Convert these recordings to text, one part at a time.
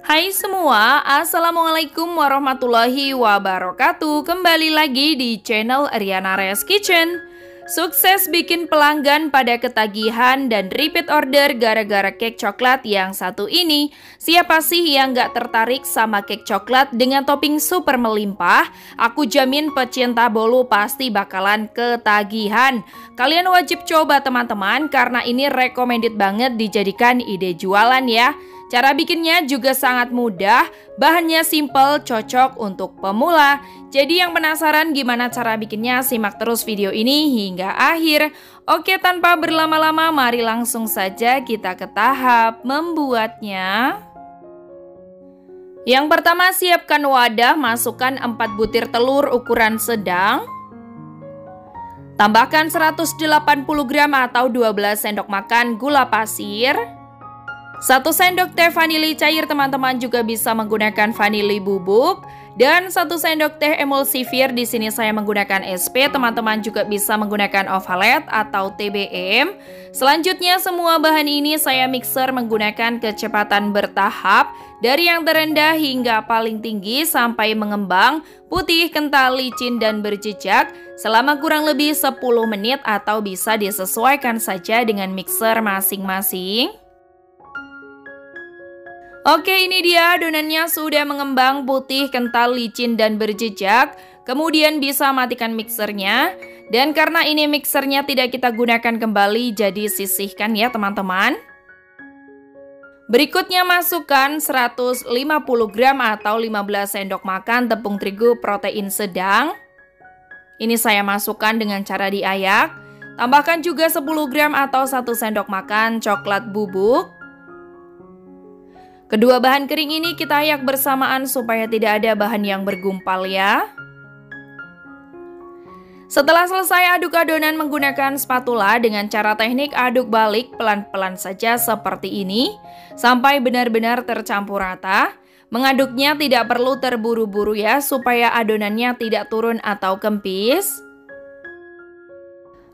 Hai semua, Assalamualaikum warahmatullahi wabarakatuh. Kembali lagi di channel Riana Reyes Kitchen. Sukses bikin pelanggan pada ketagihan dan repeat order gara-gara cake coklat yang satu ini. Siapa sih yang gak tertarik sama cake coklat dengan topping super melimpah? Aku jamin pecinta bolu pasti bakalan ketagihan. Kalian wajib coba teman-teman, karena ini recommended banget dijadikan ide jualan ya. Cara bikinnya juga sangat mudah, bahannya simple, cocok untuk pemula. Jadi yang penasaran gimana cara bikinnya, simak terus video ini hingga akhir. Oke, tanpa berlama-lama mari langsung saja kita ke tahap membuatnya. Yang pertama, siapkan wadah, masukkan 4 butir telur ukuran sedang. Tambahkan 180 gram atau 12 sendok makan gula pasir. 1 sendok teh vanili cair, teman-teman juga bisa menggunakan vanili bubuk, dan 1 sendok teh emulsifir. Di sini saya menggunakan SP, teman-teman juga bisa menggunakan ovalet atau TBM. Selanjutnya semua bahan ini saya mixer menggunakan kecepatan bertahap dari yang terendah hingga paling tinggi sampai mengembang, putih, kental, licin, dan berjejak selama kurang lebih 10 menit atau bisa disesuaikan saja dengan mixer masing-masing. Oke, ini dia adonannya sudah mengembang, putih, kental, licin, dan berjejak. Kemudian bisa matikan mixernya. Dan karena ini mixernya tidak kita gunakan kembali, jadi sisihkan ya teman-teman. Berikutnya masukkan 150 gram atau 15 sendok makan tepung terigu protein sedang. Ini saya masukkan dengan cara diayak. Tambahkan juga 10 gram atau 1 sendok makan coklat bubuk. Kedua bahan kering ini kita ayak bersamaan supaya tidak ada bahan yang bergumpal ya. Setelah selesai aduk adonan menggunakan spatula dengan cara teknik aduk balik pelan-pelan saja seperti ini sampai benar-benar tercampur rata. Mengaduknya tidak perlu terburu-buru ya, supaya adonannya tidak turun atau kempis.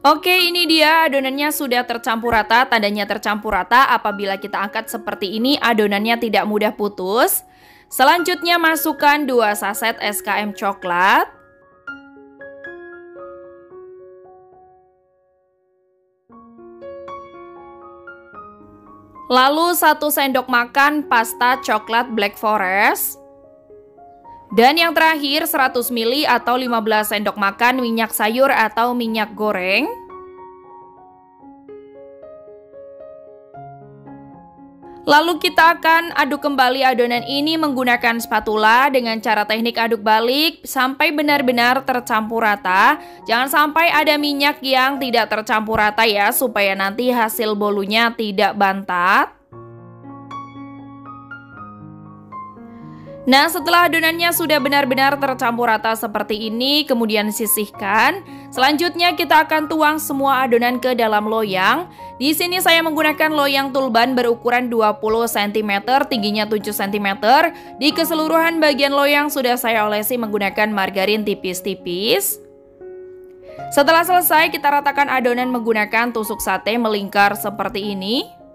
Oke, ini dia adonannya sudah tercampur rata. Tandanya tercampur rata apabila kita angkat seperti ini, adonannya tidak mudah putus. Selanjutnya masukkan 2 saset SKM coklat. Lalu 1 sendok makan pasta coklat Black Forest. Dan yang terakhir 100 ml atau 15 sendok makan minyak sayur atau minyak goreng. Lalu kita akan aduk kembali adonan ini menggunakan spatula dengan cara teknik aduk balik sampai benar-benar tercampur rata. Jangan sampai ada minyak yang tidak tercampur rata ya, supaya nanti hasil bolunya tidak bantat. Nah, setelah adonannya sudah benar-benar tercampur rata seperti ini, kemudian sisihkan. Selanjutnya kita akan tuang semua adonan ke dalam loyang. Di sini saya menggunakan loyang tulban berukuran 20 cm, tingginya 7 cm. Di keseluruhan bagian loyang sudah saya olesi menggunakan margarin tipis-tipis. Setelah selesai, kita ratakan adonan menggunakan tusuk sate melingkar seperti ini.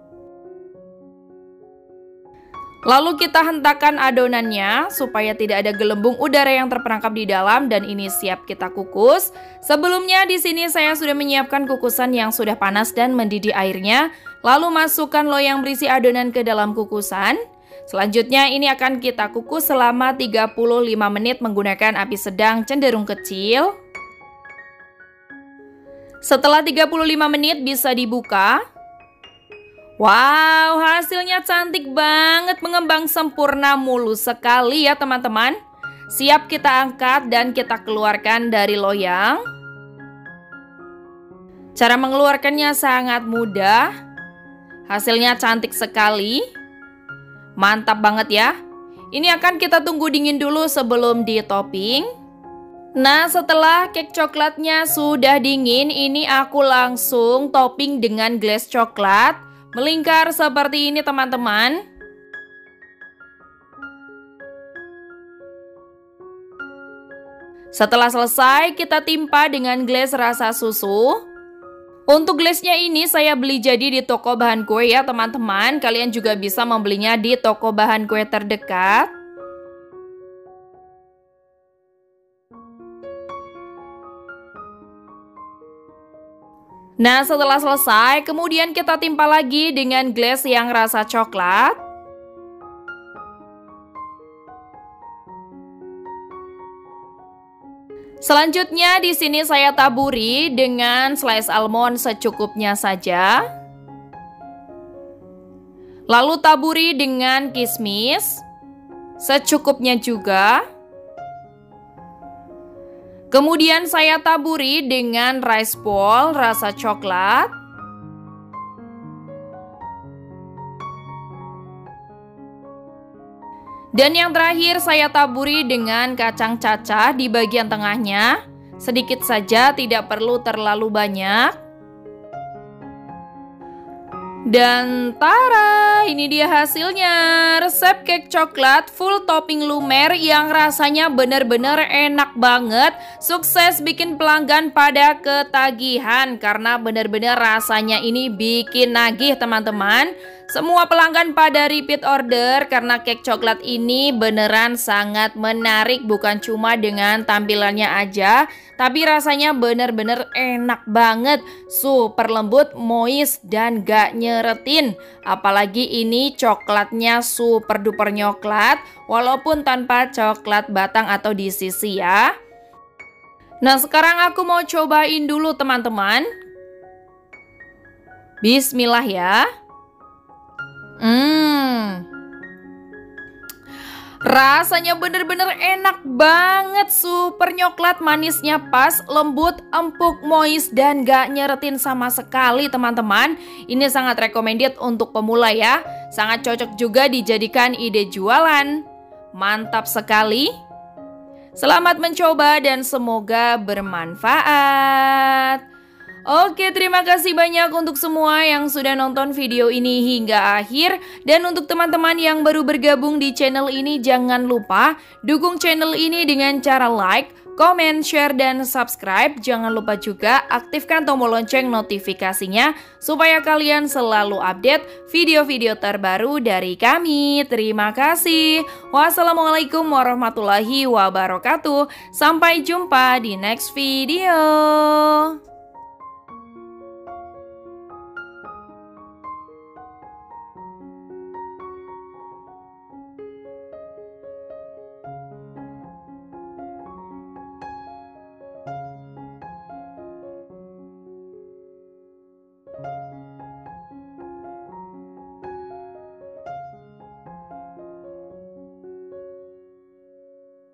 Lalu kita hentakan adonannya supaya tidak ada gelembung udara yang terperangkap di dalam, dan ini siap kita kukus. Sebelumnya di sini saya sudah menyiapkan kukusan yang sudah panas dan mendidih airnya. Lalu masukkan loyang berisi adonan ke dalam kukusan. Selanjutnya ini akan kita kukus selama 35 menit menggunakan api sedang cenderung kecil. Setelah 35 menit bisa dibuka. Wow, hasilnya cantik banget, mengembang sempurna, mulus sekali ya teman-teman. Siap kita angkat dan kita keluarkan dari loyang. Cara mengeluarkannya sangat mudah. Hasilnya cantik sekali. Mantap banget ya. Ini akan kita tunggu dingin dulu sebelum di-topping. Nah, setelah cake coklatnya sudah dingin, ini aku langsung topping dengan glaze coklat. Melingkar seperti ini teman-teman. Setelah selesai kita timpa dengan glaze rasa susu. Untuk glassnya ini saya beli jadi di toko bahan kue ya teman-teman. Kalian juga bisa membelinya di toko bahan kue terdekat. Nah, setelah selesai, kemudian kita timpa lagi dengan glass yang rasa coklat. Selanjutnya di sini saya taburi dengan slice almond secukupnya saja. Lalu taburi dengan kismis secukupnya juga. Kemudian saya taburi dengan rice ball rasa coklat. Dan yang terakhir saya taburi dengan kacang cacah di bagian tengahnya. Sedikit saja, tidak perlu terlalu banyak. Dan tara, ini dia hasilnya. Resep cake coklat full topping lumer yang rasanya bener-bener enak banget. Sukses bikin pelanggan pada ketagihan karena bener-bener rasanya ini bikin nagih teman-teman. Semua pelanggan pada repeat order karena cake coklat ini beneran sangat menarik. Bukan cuma dengan tampilannya aja, tapi rasanya bener-bener enak banget. Super lembut, moist, dan gak nyeretin. Apalagi ini coklatnya super duper nyoklat, walaupun tanpa coklat batang atau di sisi ya. Nah, sekarang aku mau cobain dulu teman-teman. Bismillah ya. Rasanya bener-bener enak banget. Super nyoklat, manisnya pas, lembut, empuk, moist, dan gak nyeretin sama sekali teman-teman. Ini sangat recommended untuk pemula ya. Sangat cocok juga dijadikan ide jualan. Mantap sekali. Selamat mencoba dan semoga bermanfaat. Oke, terima kasih banyak untuk semua yang sudah nonton video ini hingga akhir. Dan untuk teman-teman yang baru bergabung di channel ini, jangan lupa dukung channel ini dengan cara like, komen, share, dan subscribe. Jangan lupa juga aktifkan tombol lonceng notifikasinya supaya kalian selalu update video-video terbaru dari kami. Terima kasih. Wassalamualaikum warahmatullahi wabarakatuh. Sampai jumpa di next video.